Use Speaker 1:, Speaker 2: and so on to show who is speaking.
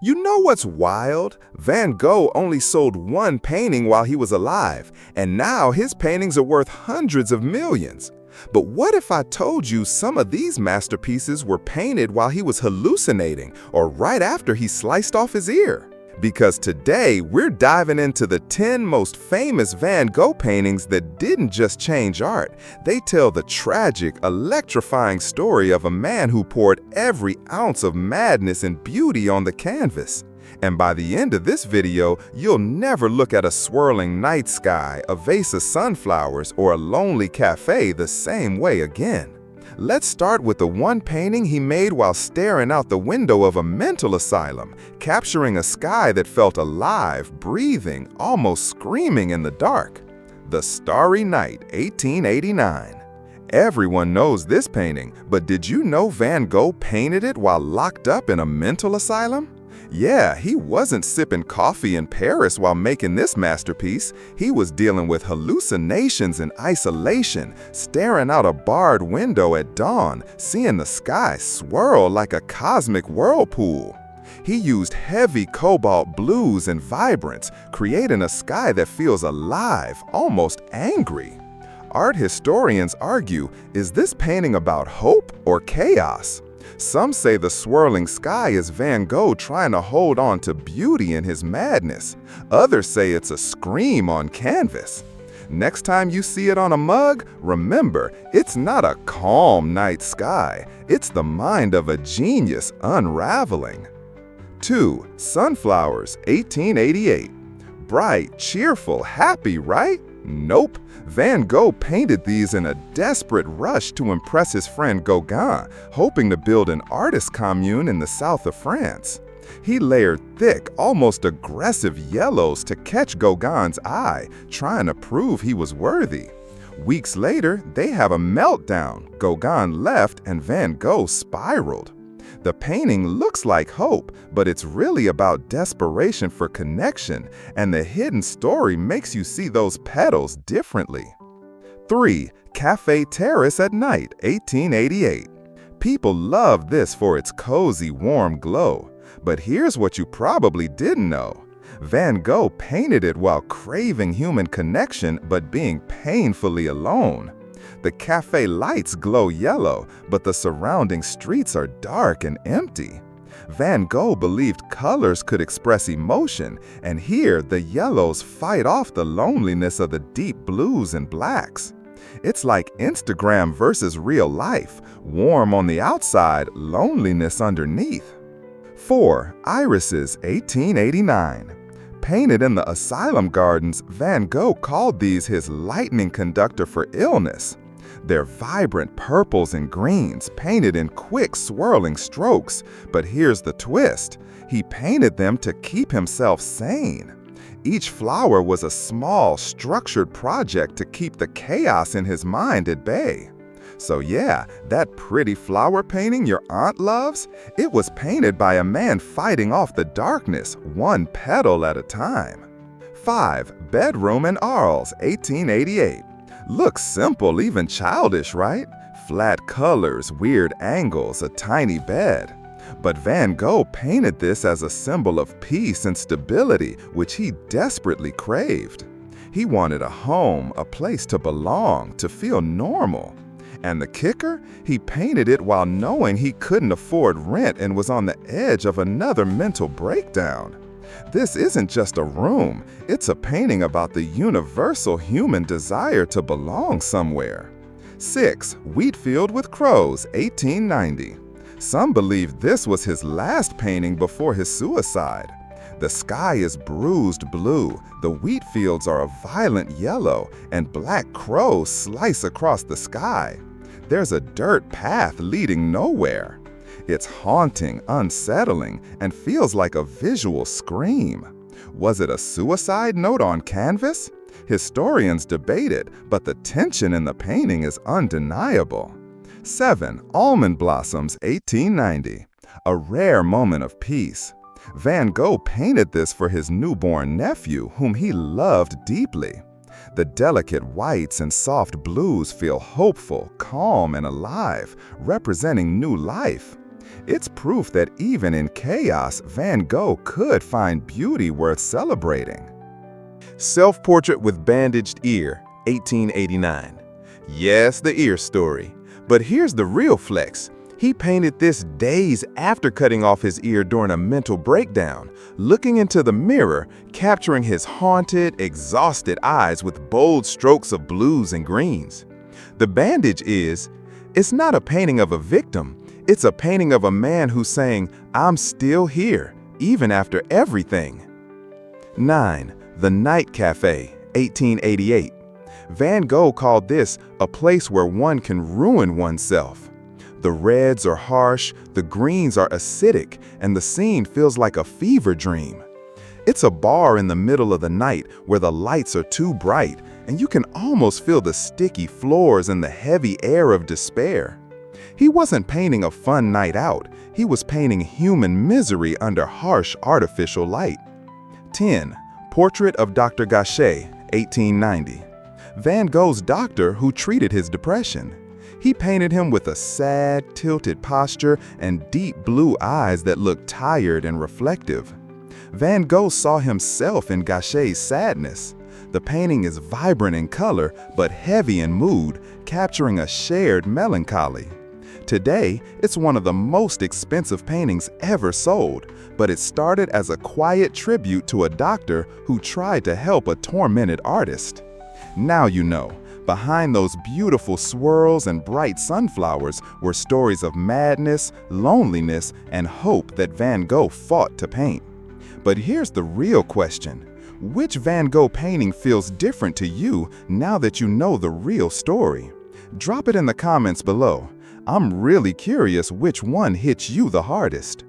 Speaker 1: You know what's wild? Van Gogh only sold one painting while he was alive, and now his paintings are worth hundreds of millions. But what if I told you some of these masterpieces were painted while he was hallucinating or right after he sliced off his ear? Because today we're diving into the 10 most famous Van Gogh paintings that didn't just change art. They tell the tragic, electrifying story of a man who poured every ounce of madness and beauty on the canvas. And by the end of this video, you'll never look at a swirling night sky, a vase of sunflowers, or a lonely cafe the same way again. Let's start with the one painting he made while staring out the window of a mental asylum, capturing a sky that felt alive, breathing, almost screaming in the dark. The Starry Night, 1889. Everyone knows this painting, but did you know Van Gogh painted it while locked up in a mental asylum? Yeah, he wasn't sipping coffee in Paris while making this masterpiece. He was dealing with hallucinations and isolation, staring out a barred window at dawn, seeing the sky swirl like a cosmic whirlpool. He used heavy cobalt blues and vibrance, creating a sky that feels alive, almost angry. Art historians argue, is this painting about hope or chaos? Some say the swirling sky is Van Gogh trying to hold on to beauty in his madness. Others say it's a scream on canvas. Next time you see it on a mug, remember, it's not a calm night sky. It's the mind of a genius unraveling. 2. Sunflowers, 1888. Bright, cheerful, happy, right? Nope. Van Gogh painted these in a desperate rush to impress his friend Gogh, hoping to build an artist commune in the south of France. He layered thick, almost aggressive yellows to catch Gauguin's eye, trying to prove he was worthy. Weeks later, they have a meltdown. Gauguin left and Van Gogh spiraled. The painting looks like hope, but it's really about desperation for connection, and the hidden story makes you see those petals differently. 3. Cafe Terrace at Night, 1888. People love this for its cozy, warm glow. But here's what you probably didn't know. Van Gogh painted it while craving human connection but being painfully alone. The cafe lights glow yellow, but the surrounding streets are dark and empty. Van Gogh believed colors could express emotion, and here the yellows fight off the loneliness of the deep blues and blacks. It's like Instagram versus real life, warm on the outside, loneliness underneath. 4. Irises, 1889. Painted in the asylum gardens, Van Gogh called these his lightning conductor for illness. They're vibrant purples and greens, painted in quick, swirling strokes. But here's the twist. He painted them to keep himself sane. Each flower was a small, structured project to keep the chaos in his mind at bay. So yeah, that pretty flower painting your aunt loves, it was painted by a man fighting off the darkness, one petal at a time. 5. Bedroom in Arles, 1888. Looks simple, even childish, right? Flat colors, weird angles, a tiny bed. But Van Gogh painted this as a symbol of peace and stability, which he desperately craved. He wanted a home, a place to belong, to feel normal. And the kicker? He painted it while knowing he couldn't afford rent and was on the edge of another mental breakdown. This isn't just a room, it's a painting about the universal human desire to belong somewhere. 6. Wheatfield with Crows, 1890. Some believe this was his last painting before his suicide. The sky is bruised blue, the wheat fields are a violent yellow, and black crows slice across the sky. There's a dirt path leading nowhere. It's haunting, unsettling, and feels like a visual scream. Was it a suicide note on canvas? Historians debate it, but the tension in the painting is undeniable. 7. Almond Blossoms, 1890. A rare moment of peace. Van Gogh painted this for his newborn nephew, whom he loved deeply. The delicate whites and soft blues feel hopeful, calm, and alive, representing new life. It's proof that even in chaos, Van Gogh could find beauty worth celebrating. Self-portrait with bandaged ear, 1889. Yes, the ear story. But here's the real flex. He painted this days after cutting off his ear during a mental breakdown, looking into the mirror, capturing his haunted, exhausted eyes with bold strokes of blues and greens. The bandage it's not a painting of a victim, it's a painting of a man who's saying, "I'm still here, even after everything." 9. The Night Cafe, 1888. Van Gogh called this a place where one can ruin oneself. The reds are harsh, the greens are acidic, and the scene feels like a fever dream. It's a bar in the middle of the night where the lights are too bright, and you can almost feel the sticky floors and the heavy air of despair. He wasn't painting a fun night out, he was painting human misery under harsh artificial light. 10. Portrait of Dr. Gogh, 1890. Van Gogh's doctor who treated his depression. He painted him with a sad, tilted posture and deep blue eyes that looked tired and reflective. Van Gogh saw himself in Gogh's sadness. The painting is vibrant in color but heavy in mood, capturing a shared melancholy. Today, it's one of the most expensive paintings ever sold, but it started as a quiet tribute to a doctor who tried to help a tormented artist. Now you know, behind those beautiful swirls and bright sunflowers were stories of madness, loneliness, and hope that Van Gogh fought to paint. But here's the real question. Which Van Gogh painting feels different to you now that you know the real story? Drop it in the comments below. I'm really curious which one hits you the hardest.